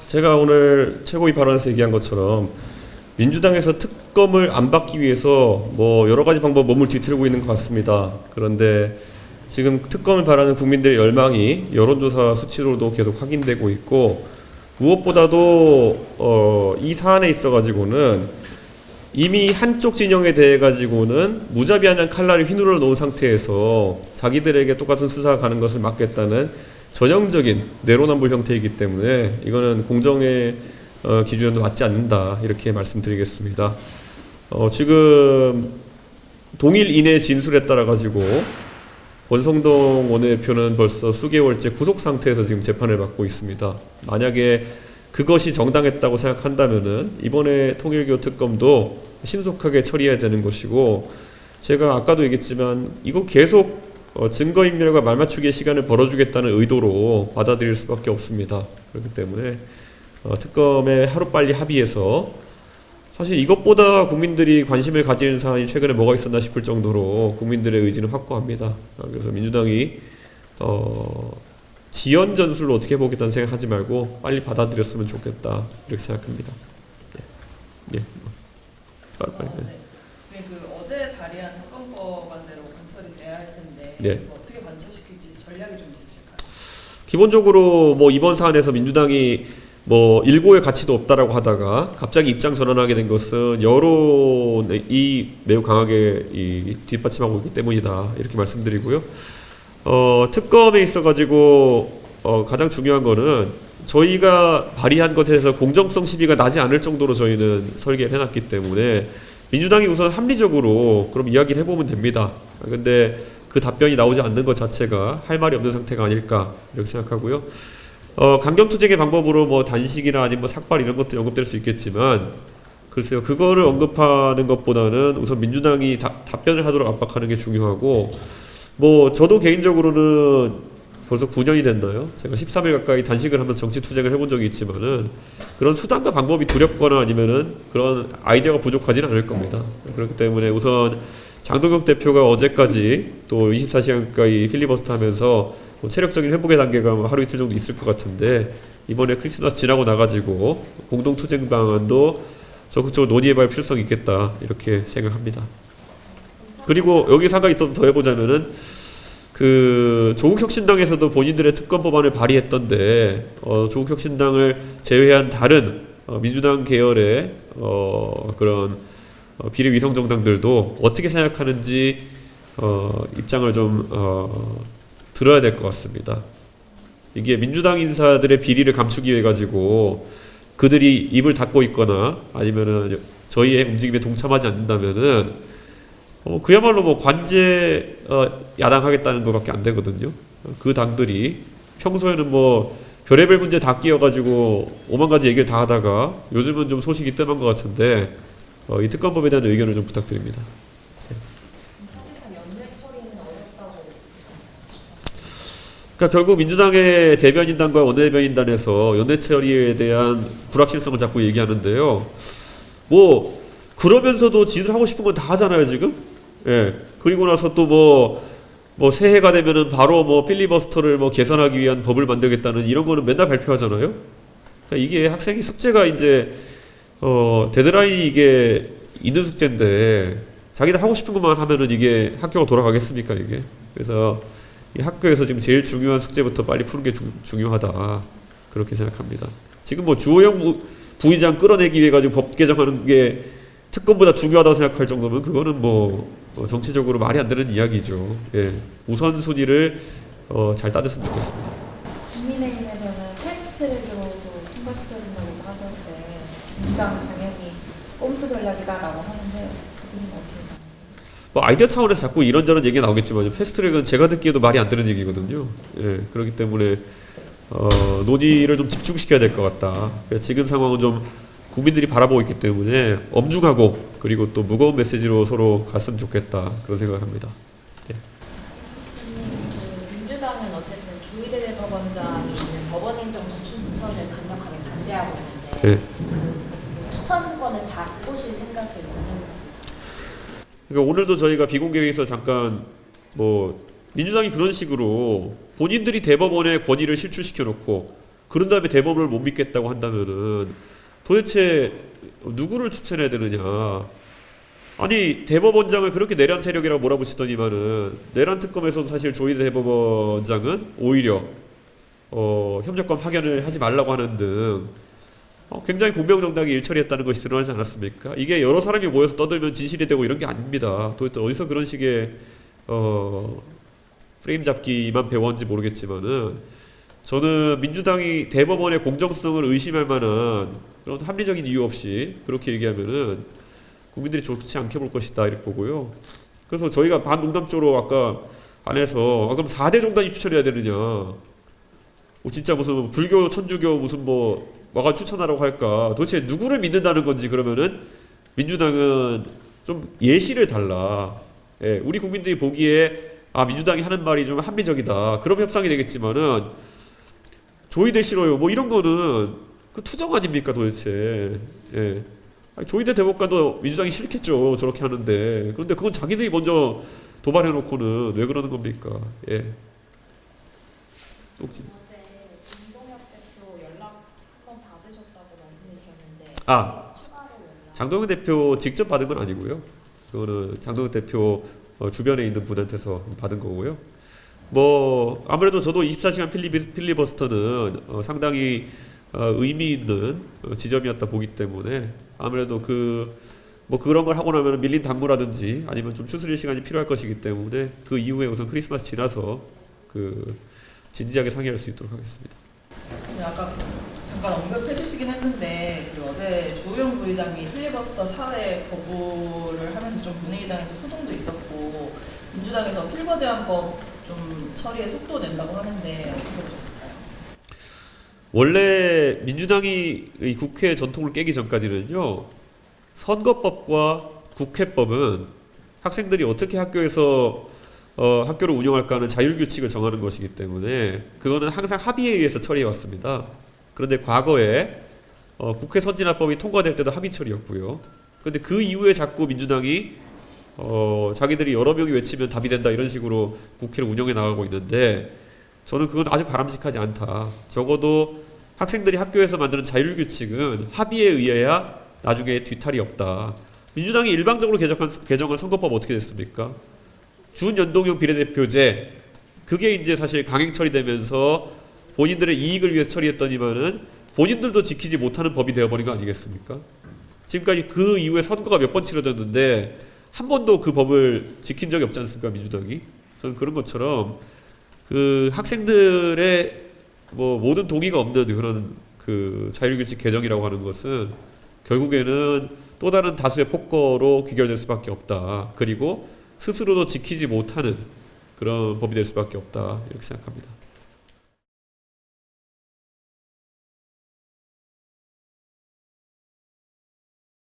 제가 오늘 최고위 발언에서 얘기한 것처럼 민주당에서 특검을 안 받기 위해서 뭐 여러 가지 방법 몸을 뒤틀고 있는 것 같습니다. 그런데 지금 특검을 바라는 국민들의 열망이 여론조사 수치로도 계속 확인되고 있고, 무엇보다도 이 사안에 있어 가지고는 이미 한쪽 진영에 대해 가지고는 무자비한 칼날을 휘둘러 놓은 상태에서 자기들에게 똑같은 수사가 가는 것을 막겠다는 전형적인 내로남불 형태이기 때문에 이거는 공정의 기준에도 맞지 않는다, 이렇게 말씀드리겠습니다. 지금 동일 이내 진술에 따라 가지고 권성동 원내대표는 벌써 수개월째 구속 상태에서 지금 재판을 받고 있습니다. 만약에 그것이 정당했다고 생각한다면은 이번에 통일교 특검도 신속하게 처리해야 되는 것이고, 제가 아까도 얘기했지만 이거 계속 증거인멸과 말맞추기의 시간을 벌어주겠다는 의도로 받아들일 수밖에 없습니다. 그렇기 때문에 특검에 하루빨리 합의해서, 사실 이것보다 국민들이 관심을 가지는 사안이 최근에 뭐가 있었나 싶을 정도로 국민들의 의지는 확고합니다. 그래서 민주당이 지연 전술로 어떻게 해보겠다는 생각하지 말고 빨리 받아들였으면 좋겠다, 이렇게 생각합니다. 예. 빨리. 네, 어제 발의한 특검법안대로 관철이 돼야 할 텐데 네. 어떻게 관철시킬지 전략이 좀 있으실까요? 기본적으로 뭐 이번 사안에서 민주당이 뭐 일고의 가치도 없다라고 하다가 갑자기 입장 전환하게 된 것은 여론이 매우 강하게 뒷받침하고 있기 때문이다, 이렇게 말씀드리고요. 특검에 있어가지고 가장 중요한 거는 저희가 발의한 것에서 공정성 시비가 나지 않을 정도로 저희는 설계를 해놨기 때문에 민주당이 우선 합리적으로 그럼 이야기를 해보면 됩니다. 근데 그 답변이 나오지 않는 것 자체가 할 말이 없는 상태가 아닐까, 이렇게 생각하고요. 강경투쟁의 방법으로 뭐 단식이나 아니면 뭐 삭발 이런 것들이 언급될 수 있겠지만, 글쎄요, 그거를 언급하는 것보다는 우선 민주당이 답변을 하도록 압박하는 게 중요하고, 뭐 저도 개인적으로는 벌써 9년이 됐나요? 제가 13일 가까이 단식을 하면서 정치 투쟁을 해본 적이 있지만은 그런 수단과 방법이 두렵거나 아니면은 그런 아이디어가 부족하지는 않을 겁니다. 그렇기 때문에 우선 장동혁 대표가 어제까지 또 24시간 가까이 필리버스터 하면서 뭐 체력적인 회복의 단계가 하루 이틀 정도 있을 것 같은데, 이번에 크리스마스 지나고 나가지고 공동투쟁 방안도 적극적으로 논의해볼 필요성이 있겠다, 이렇게 생각합니다. 그리고 여기서 한 가지 더 해보자면은 조국혁신당에서도 본인들의 특검 법안을 발의했던데, 조국혁신당을 제외한 다른 민주당 계열의 그런 비례위성 정당들도 어떻게 생각하는지 입장을 좀 들어야 될 것 같습니다. 이게 민주당 인사들의 비리를 감추기 위해 가지고 그들이 입을 닫고 있거나 아니면은 저희의 움직임에 동참하지 않는다면은 그야말로 뭐 관제 야당하겠다는 것밖에 안 되거든요. 그 당들이 평소에는 뭐 별의별 문제 다 끼어가지고 오만 가지 얘기를 다 하다가 요즘은 좀 소식이 뜸한 것 같은데, 이 특검법에 대한 의견을 좀 부탁드립니다. 그러니까 결국 민주당의 대변인단과 원내대변인단에서 연내 처리에 대한 불확실성을 자꾸 얘기하는데요. 뭐 그러면서도 지들 하고 싶은 건 다 하잖아요, 지금. 예. 그리고 나서 또 뭐 새해가 되면은 바로 뭐 필리버스터를 뭐 개선하기 위한 법을 만들겠다는 이런 거는 맨날 발표하잖아요. 그러니까 이게 학생이 숙제가 이제 데드라인이 이게 있는 숙제인데 자기들 하고 싶은 것만 하면은 이게 학교가 돌아가겠습니까, 이게. 그래서 이 학교에서 지금 제일 중요한 숙제부터 빨리 푸는 게 중요하다, 그렇게 생각합니다. 지금 뭐 주호영 부의장 끌어내기 위해 가지고 법 개정하는 게 특검보다 중요하다고 생각할 정도면 그거는 뭐 정치적으로 말이 안 되는 이야기죠. 예. 우선순위를 잘 따졌으면 좋겠습니다. 국민의힘에서는 패스트트랙으로도 통과시켜야 된다고 하던데, 민주당은 당연히 꼼수 전략이다라고 하는데 그분은 어떻게 생각하세요? 뭐 아이디어 차원에서 자꾸 이런저런 얘기가 나오겠지만 패스트트랙은 제가 듣기에도 말이 안 되는 얘기거든요. 예. 그렇기 때문에 논의를 좀 집중시켜야 될 것 같다. 지금 상황은 좀 국민들이 바라보고 있기 때문에 엄중하고 그리고 또 무거운 메시지로 서로 갔으면 좋겠다, 그런 생각을 합니다. 네. 민주당은 어쨌든 조희대 대법원장이 있는 법원행정처 추천을 강력하게 반대하고 있는데, 네. 그 추천권을 바꾸실 생각이 있는지. 그러니까 오늘도 저희가 비공개회의에서 잠깐 민주당이 그런 식으로 본인들이 대법원의 권위를 실추시켜 놓고 그런 다음에 대법을 못 믿겠다고 한다면은 도대체 누구를 추천해야 되느냐. 아니 대법원장을 그렇게 내란 세력이라고 몰아붙이더니만은 내란 특검에서도 사실 조희대 대법원장은 오히려 협력권 파견을 하지 말라고 하는 등 굉장히 공명정당하게 일처리했다는 것이 드러나지 않았습니까? 이게 여러 사람이 모여서 떠들면 진실이 되고 이런 게 아닙니다. 도대체 어디서 그런 식의 프레임 잡기만 배웠는지 모르겠지만은 저는 민주당이 대법원의 공정성을 의심할 만한 그런 합리적인 이유 없이 그렇게 얘기하면은 국민들이 좋지 않게 볼 것이다 이렇게 보고요. 그래서 저희가 반농담적으로 아까 안에서 그럼 4대 종단이 추천해야 되느냐. 진짜 무슨 불교, 천주교 무슨 뭐가 추천하라고 할까. 도대체 누구를 믿는다는 건지 그러면은 민주당은 좀 예시를 달라. 예, 우리 국민들이 보기에 민주당이 하는 말이 좀 합리적이다. 그럼 협상이 되겠지만은 조희대 싫어요. 뭐 이런 거는 그 투정 아닙니까 도대체. 예. 조희대 대법관도 민주당이 싫겠죠. 저렇게 하는데. 그런데 그건 자기들이 먼저 도발해놓고는 왜 그러는 겁니까? 예. 어제 김동엽 대표 연락 한번 받으셨다고 말씀해 주셨는데 추가로 연락. 장동현 대표 직접 받은 건 아니고요. 그거는 장동현 대표 주변에 있는 분한테서 받은 거고요. 뭐 아무래도 저도 24시간 필리버스터는 상당히 의미 있는 지점이었다 보기 때문에 아무래도 그런 걸 하고 나면 밀린 당무라든지 아니면 좀 추스릴 시간이 필요할 것이기 때문에 그 이후에 우선 크리스마스 지나서 진지하게 상의할 수 있도록 하겠습니다. 아까 잠깐 언급해 주시긴 했는데 어제 주호영 부의장이 필리버스터 사회 거부를 하면서 좀 분위기장에서 소동도 있었고 민주당에서 필거 제한법 좀 처리에 속도 낸다고 하는데 어떻게 보셨을까요? 원래 민주당이 이 국회 전통을 깨기 전까지는요, 선거법과 국회법은 학생들이 어떻게 학교에서 학교를 운영할까 하는 자율규칙을 정하는 것이기 때문에 그거는 항상 합의에 의해서 처리해 왔습니다. 그런데 과거에 국회 선진화법이 통과될 때도 합의 처리였고요. 그런데 그 이후에 자꾸 민주당이 자기들이 여러 명이 외치면 답이 된다 이런 식으로 국회를 운영해 나가고 있는데 저는 그건 아주 바람직하지 않다. 적어도 학생들이 학교에서 만드는 자율규칙은 합의에 의해야 나중에 뒤탈이 없다. 민주당이 일방적으로 개정한 선거법 어떻게 됐습니까? 준연동형 비례대표제, 그게 이제 사실 강행 처리되면서 본인들의 이익을 위해서 처리했더니만은 본인들도 지키지 못하는 법이 되어버린 거 아니겠습니까? 지금까지 그 이후에 선거가 몇 번 치러졌는데 한 번도 그 법을 지킨 적이 없지 않습니까, 민주당이? 저는 그런 것처럼 학생들의 모든 동의가 없는 그런 자율규칙 개정이라고 하는 것은 결국에는 또 다른 다수의 폭거로 귀결될 수밖에 없다. 그리고 스스로도 지키지 못하는 그런 법이 될 수밖에 없다. 이렇게 생각합니다.